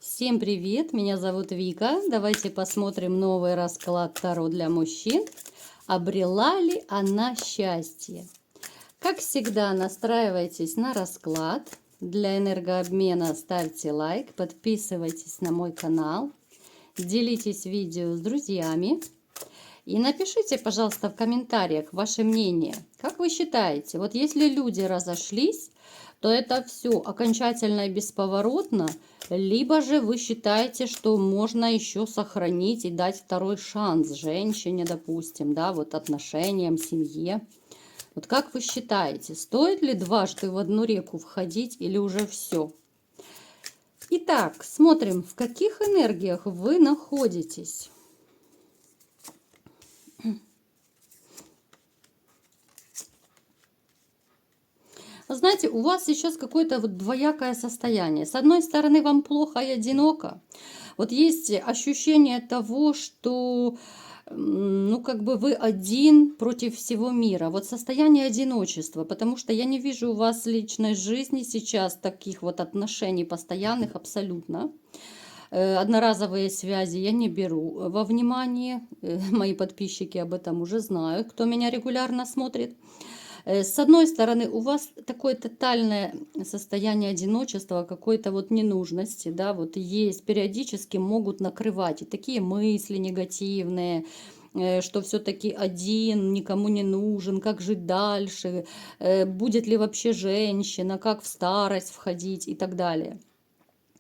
Всем привет, меня зовут Вика. Давайте посмотрим новый расклад Таро для мужчин. Обрела ли она счастье? Как всегда, настраивайтесь на расклад. Для энергообмена ставьте лайк, подписывайтесь на мой канал, делитесь видео с друзьями. И напишите, пожалуйста, в комментариях ваше мнение. Как вы считаете, вот если люди разошлись, то это все окончательно и бесповоротно, либо же вы считаете, что можно еще сохранить и дать второй шанс женщине, допустим, да, вот отношениям, семье. Вот как вы считаете, стоит ли дважды в одну реку входить или уже все? Итак, смотрим, в каких энергиях вы находитесь. Вы знаете, у вас сейчас какое-то вот двоякое состояние. С одной стороны, вам плохо и одиноко. Вот есть ощущение того, что, ну, как бы вы один против всего мира. Вот состояние одиночества, потому что я не вижу у вас личной жизни сейчас таких вот отношений постоянных абсолютно. Одноразовые связи я не беру во внимание. Мои подписчики об этом уже знают, кто меня регулярно смотрит. С одной стороны, у вас такое тотальное состояние одиночества, какой-то вот ненужности, да, вот есть, периодически могут накрывать и такие мысли негативные, что все-таки один, никому не нужен, как жить дальше, будет ли вообще женщина, как в старость входить и так далее.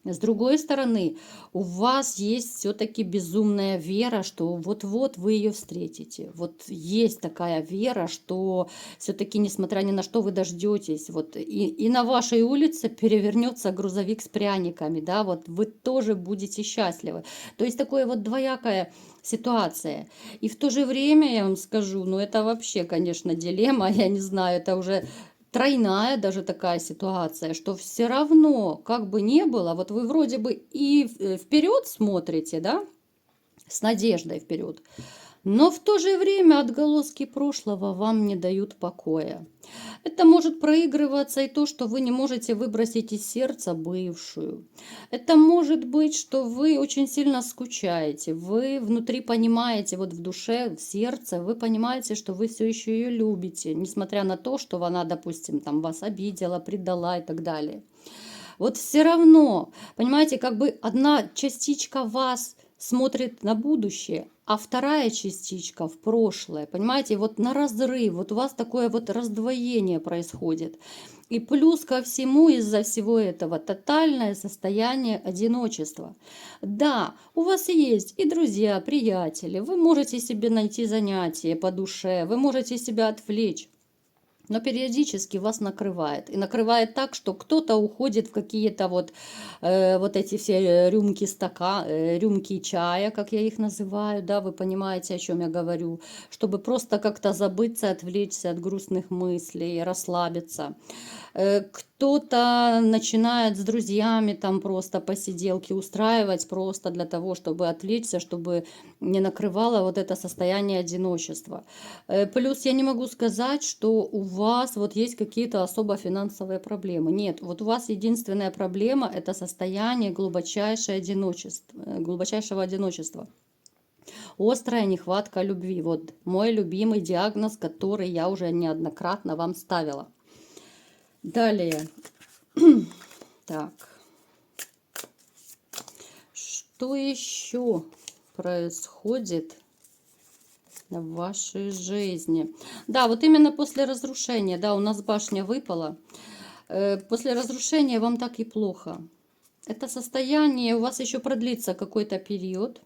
С другой стороны, у вас есть все-таки безумная вера, что вот-вот вы ее встретите. Вот есть такая вера, что все-таки, несмотря ни на что, вы дождетесь. Вот и на вашей улице перевернется грузовик с пряниками, да, вот вы тоже будете счастливы. То есть такое вот двоякая ситуация. И в то же время, я вам скажу, ну это вообще, конечно, дилемма, я не знаю, это уже тройная даже такая ситуация, что все равно, как бы ни было, вот вы вроде бы и вперед смотрите, да, с надеждой вперед, но в то же время отголоски прошлого вам не дают покоя. Это может проигрываться и то, что вы не можете выбросить из сердца бывшую. Это может быть, что вы очень сильно скучаете. Вы внутри понимаете, вот в душе, в сердце, вы понимаете, что вы все еще ее любите, несмотря на то, что она, допустим, там вас обидела, предала и так далее. Вот все равно, понимаете, как бы одна частичка вас смотрит на будущее, а вторая частичка в прошлое. Понимаете, вот на разрыв, вот у вас такое вот раздвоение происходит. И плюс ко всему, из-за всего этого, тотальное состояние одиночества. Да, у вас есть и друзья, приятели, вы можете себе найти занятия по душе, вы можете себя отвлечь. Но периодически вас накрывает. И накрывает так, что кто-то уходит в какие-то вот эти все рюмки рюмки чая, как я их называю, да, вы понимаете, о чем я говорю, чтобы просто как-то забыться, отвлечься от грустных мыслей, расслабиться. Кто-то начинает с друзьями там просто посиделки устраивать просто для того, чтобы отвлечься, чтобы не накрывало вот это состояние одиночества. Плюс я не могу сказать, что у вас вот есть какие-то особо финансовые проблемы. Нет, вот у вас единственная проблема – это состояние глубочайшего одиночества. Острая нехватка любви. Вот мой любимый диагноз, который я уже неоднократно вам ставила. Далее. Так. Что еще происходит в вашей жизни? Да, вот именно после разрушения, да, у нас башня выпала. После разрушения вам так и плохо. Это состояние у вас еще продлится какой-то период.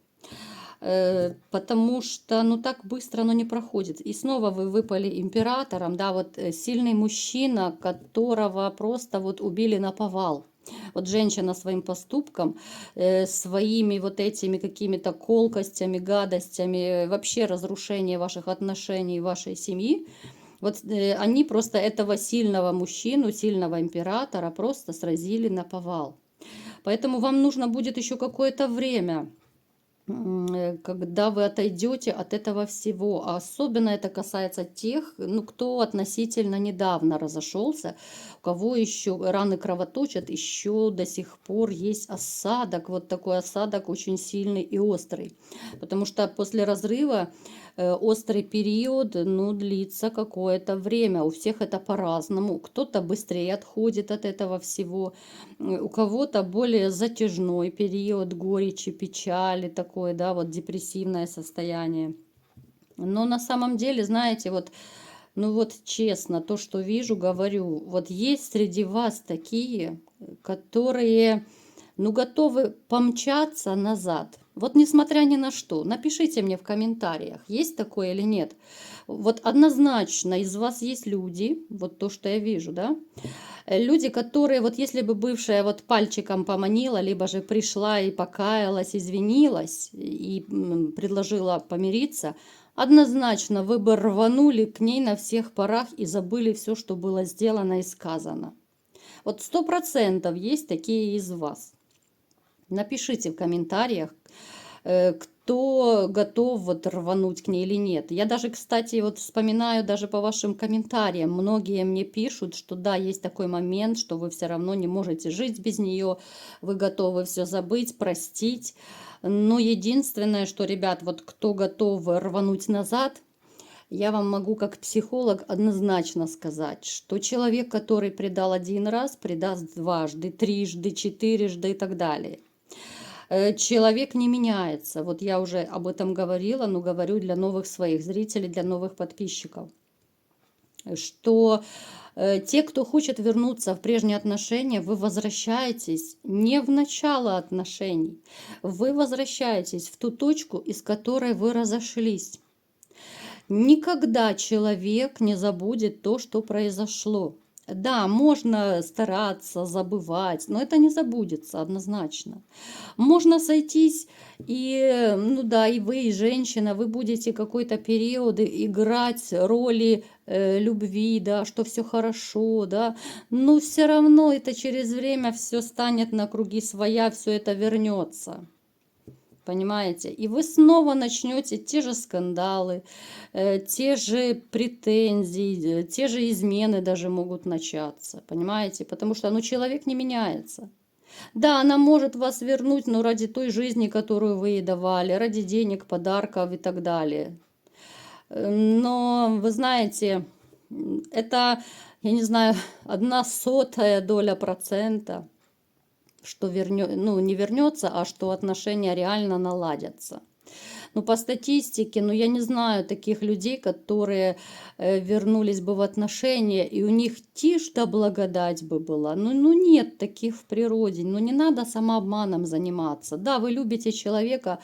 Потому что, ну, так быстро оно не проходит. И снова вы выпали императором, да, вот сильный мужчина, которого просто вот убили наповал. Вот женщина своим поступком, своими вот этими какими-то колкостями, гадостями, вообще разрушение ваших отношений, вашей семьи, вот они просто этого сильного мужчину, сильного императора просто сразили наповал. Поэтому вам нужно будет еще какое-то время когда вы отойдете от этого всего. А особенно это касается тех, ну, кто относительно недавно разошелся, у кого еще раны кровоточат, еще до сих пор есть осадок, вот такой осадок очень сильный и острый. Потому что после разрыва острый период, ну, длится какое-то время. У всех это по-разному. Кто-то быстрее отходит от этого всего, у кого-то более затяжной период горечи, печали, такое, да, вот депрессивное состояние. Но на самом деле, знаете, вот, ну вот честно, то, что вижу, говорю, вот есть среди вас такие, которые, ну, готовы помчаться назад. Вот несмотря ни на что, напишите мне в комментариях, есть такое или нет. Вот однозначно из вас есть люди, вот то, что я вижу, да, люди, которые, вот если бы бывшая вот пальчиком поманила, либо же пришла и покаялась, извинилась и предложила помириться, однозначно вы бы рванули к ней на всех парах и забыли все, что было сделано и сказано. Вот 100% есть такие из вас. Напишите в комментариях, кто готов вот рвануть к ней или нет. Я даже, кстати, вот вспоминаю даже по вашим комментариям, многие мне пишут, что да, есть такой момент, что вы все равно не можете жить без нее, вы готовы все забыть, простить. Но единственное, что, ребят, вот кто готов рвануть назад, я вам могу как психолог однозначно сказать, что человек, который предал один раз, предаст дважды, трижды, четырежды и так далее. Человек не меняется. Вот я уже об этом говорила, но говорю для новых своих зрителей, для новых подписчиков, что те, кто хочет вернуться в прежние отношения, вы возвращаетесь не в начало отношений, вы возвращаетесь в ту точку, из которой вы разошлись. Никогда человек не забудет то, что произошло. Да, можно стараться забывать, но это не забудется однозначно. Можно сойтись, и, ну да, и вы, и женщина, вы будете какой-то период играть роли любви, да, что все хорошо, да, но все равно это через время все станет на круги своя, все это вернется. Понимаете? И вы снова начнете те же скандалы, те же претензии, те же измены даже могут начаться. Понимаете? Потому что ну, человек не меняется. Да, она может вас вернуть, но ради той жизни, которую вы ей давали, ради денег, подарков и так далее. Но вы знаете, это, я не знаю, 0,01%, что ну, не вернется, а что отношения реально наладятся. Ну, по статистике, ну, я не знаю таких людей, которые вернулись бы в отношения, и у них тишь да благодать бы была. Ну, нет таких в природе. Ну, не надо самообманом заниматься. Да, вы любите человека,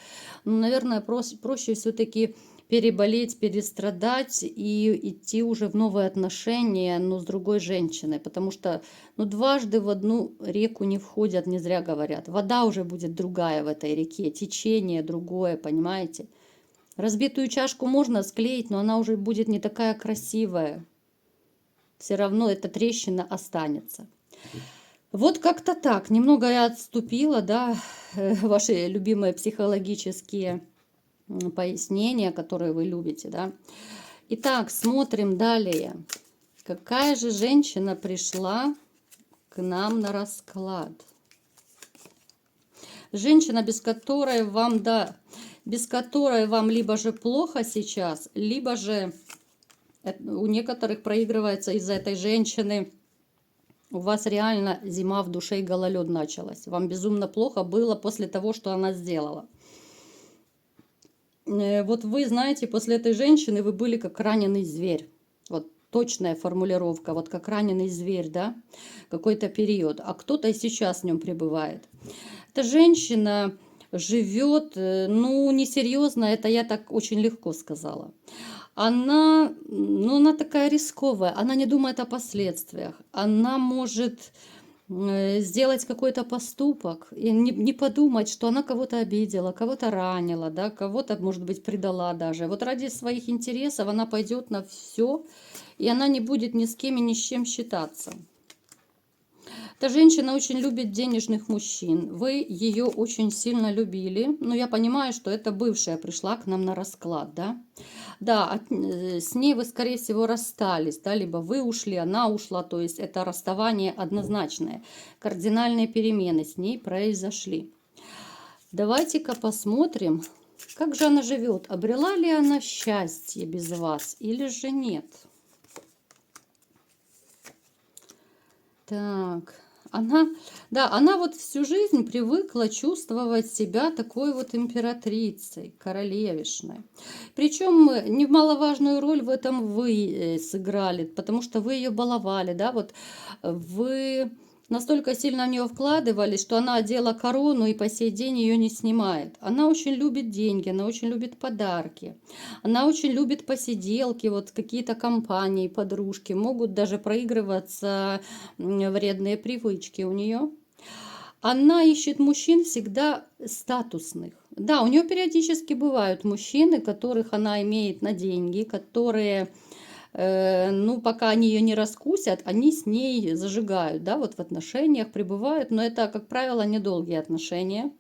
но, наверное, проще все-таки переболеть, перестрадать и идти уже в новые отношения, но с другой женщиной. Потому что ну, дважды в одну реку не входят, не зря говорят. Вода уже будет другая в этой реке, течение другое, понимаете? Разбитую чашку можно склеить, но она уже будет не такая красивая. Все равно эта трещина останется. Вот как-то так. Немного я отступила, да, ваши любимые психологические пояснения, которые вы любите, да. Итак, смотрим далее. Какая же женщина пришла к нам на расклад? Женщина, без которой вам, да, без которой вам либо же плохо сейчас, либо же у некоторых проигрывается из-за этой женщины. У вас реально зима в душе и гололед началась. Вам безумно плохо было после того, что она сделала. Вот вы знаете, после этой женщины вы были как раненый зверь. Вот точная формулировка, вот как раненый зверь, да, какой-то период. А кто-то и сейчас в нем пребывает. Эта женщина живет, ну, несерьезно, это я так очень легко сказала. Она, ну, она такая рисковая, она не думает о последствиях. Она может сделать какой-то поступок и не подумать, что она кого-то обидела, кого-то ранила, да, кого-то, может быть, предала даже. Вот ради своих интересов она пойдет на все, и она не будет ни с кем и ни с чем считаться. Эта женщина очень любит денежных мужчин. Вы ее очень сильно любили. Но я понимаю, что это бывшая пришла к нам на расклад, да? Да, с ней вы, скорее всего, расстались, да? Либо вы ушли, она ушла. То есть это расставание однозначное. Кардинальные перемены с ней произошли. Давайте-ка посмотрим, как же она живет. Обрела ли она счастье без вас или же нет? Так, она вот всю жизнь привыкла чувствовать себя такой вот императрицей, королевишной. Причем немаловажную роль в этом вы сыграли, потому что вы ее баловали, да, вот вы настолько сильно в нее вкладывались, что она одела корону и по сей день ее не снимает. Она очень любит деньги, она очень любит подарки, она очень любит посиделки, вот какие-то компании, подружки, могут даже проигрываться вредные привычки у нее. Она ищет мужчин всегда статусных. Да, у нее периодически бывают мужчины, которых она имеет на деньги, которые, ну, пока они ее не раскусят, они с ней зажигают, да, вот в отношениях пребывают, но это, как правило, недолгие отношения.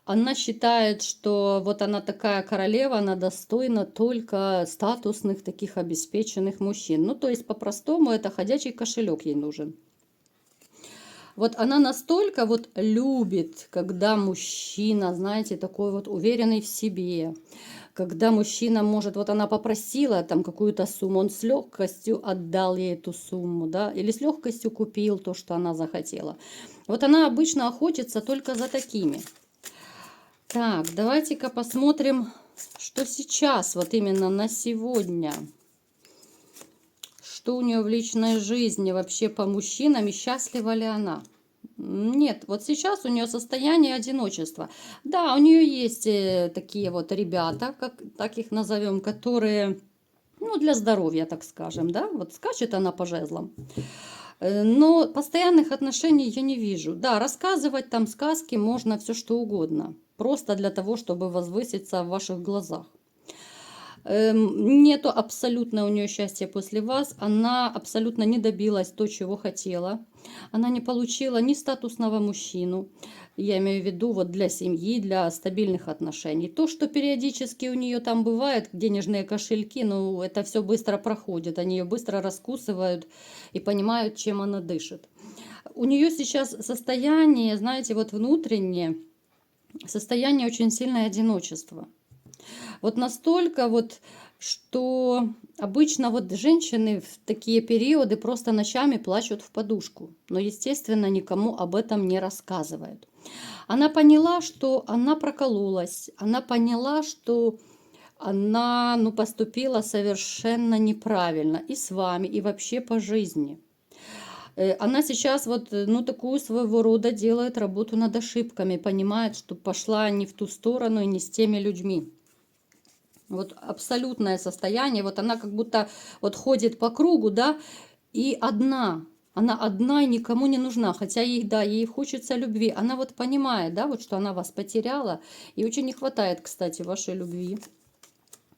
Она считает, что вот она такая королева, она достойна только статусных, таких обеспеченных мужчин. Ну, то есть, по-простому, это ходячий кошелек ей нужен. Вот она настолько вот любит, когда мужчина, знаете, такой вот уверенный в себе, когда мужчина может, вот она попросила там какую-то сумму, он с легкостью отдал ей эту сумму, да, или с легкостью купил то, что она захотела. Вот она обычно охотится только за такими. Так, давайте-ка посмотрим, что сейчас, вот именно на сегодня. Что у нее в личной жизни вообще по мужчинам и счастлива ли она? Нет, вот сейчас у нее состояние одиночества. Да, у нее есть такие вот ребята, как так их назовем, которые, ну, для здоровья, так скажем, да, вот скачет она по жезлам. Но постоянных отношений я не вижу. Да, рассказывать там сказки можно все что угодно. Просто для того, чтобы возвыситься в ваших глазах. Нету абсолютно у нее счастья после вас. Она абсолютно не добилась то, чего хотела. Она не получила ни статусного мужчину. Я имею в виду вот для семьи, для стабильных отношений. То, что периодически у нее там бывает, денежные кошельки, ну, это все быстро проходит. Они ее быстро раскусывают и понимают, чем она дышит. У нее сейчас состояние, знаете, вот внутреннее, состояние очень сильное одиночества. Вот настолько вот, что обычно вот женщины в такие периоды просто ночами плачут в подушку. Но, естественно, никому об этом не рассказывают. Она поняла, что она прокололась. Она поняла, что она, ну, поступила совершенно неправильно и с вами, и вообще по жизни. Она сейчас вот, ну, такую своего рода делает работу над ошибками, понимает, что пошла не в ту сторону и не с теми людьми. Вот абсолютное состояние, вот она как будто вот ходит по кругу, да, и одна. Она одна и никому не нужна, хотя ей, да, ей хочется любви. Она вот понимает, да, вот что она вас потеряла, и очень не хватает, кстати, вашей любви.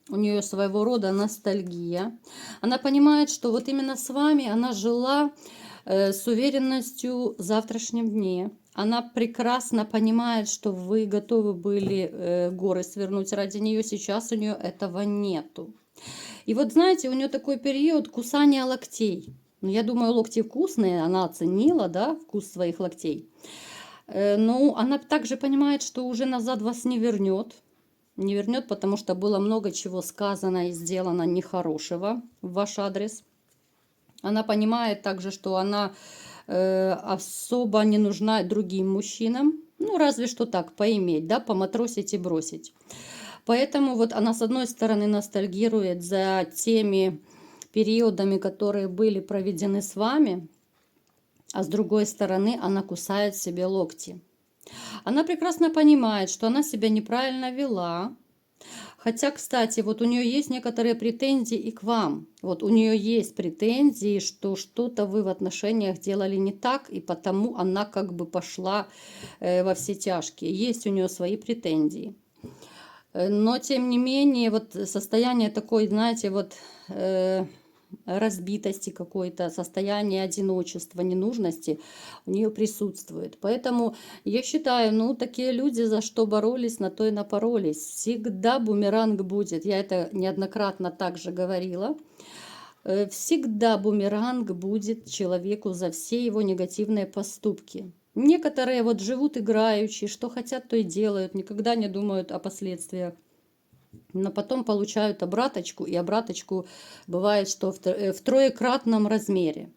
У нее своего рода ностальгия. Она понимает, что вот именно с вами она жила с уверенностью в завтрашнем дне. Она прекрасно понимает, что вы готовы были горы свернуть ради нее. Сейчас у нее этого нету. И вот знаете, у нее такой период кусания локтей. Ну, я думаю, локти вкусные, она оценила, да, вкус своих локтей. Но она также понимает, что уже назад вас не вернет. Не вернет, потому что было много чего сказано и сделано нехорошего в ваш адрес. Она понимает также, что она особо не нужна другим мужчинам. Ну, разве что так, поиметь, да, поматросить и бросить. Поэтому вот она, с одной стороны, ностальгирует за теми периодами, которые были проведены с вами, а с другой стороны, она кусает себе локти. Она прекрасно понимает, что она себя неправильно вела. Хотя, кстати, вот у нее есть некоторые претензии и к вам. Вот у нее есть претензии, что что-то вы в отношениях делали не так, и потому она как бы пошла во все тяжкие. Есть у нее свои претензии. Но, тем не менее, вот состояние такое, знаете, вот разбитости какой-то, состояние одиночества, ненужности у нее присутствует. Поэтому я считаю, ну, такие люди за что боролись, на то и напоролись. Всегда бумеранг будет. Я это неоднократно также говорила. Всегда бумеранг будет человеку за все его негативные поступки. Некоторые вот живут играючи, что хотят, то и делают, никогда не думают о последствиях. Но потом получают обраточку, и обраточку бывает, что в троекратном размере.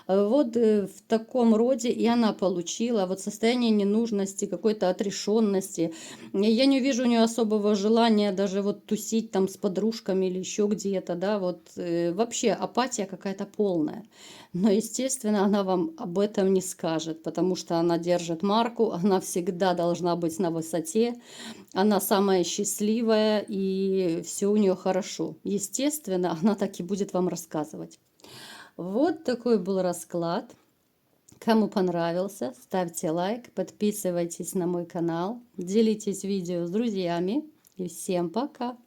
Вот в таком роде и она получила вот состояние ненужности, какой-то отрешенности. Я не вижу у нее особого желания даже вот тусить там с подружками или еще где-то, да, вот вообще апатия какая-то полная. Но, естественно, она вам об этом не скажет, потому что она держит марку, она всегда должна быть на высоте, она самая счастливая, и все у нее хорошо. Естественно, она так и будет вам рассказывать. Вот такой был расклад. Кому понравился, ставьте лайк, подписывайтесь на мой канал, делитесь видео с друзьями. И всем пока!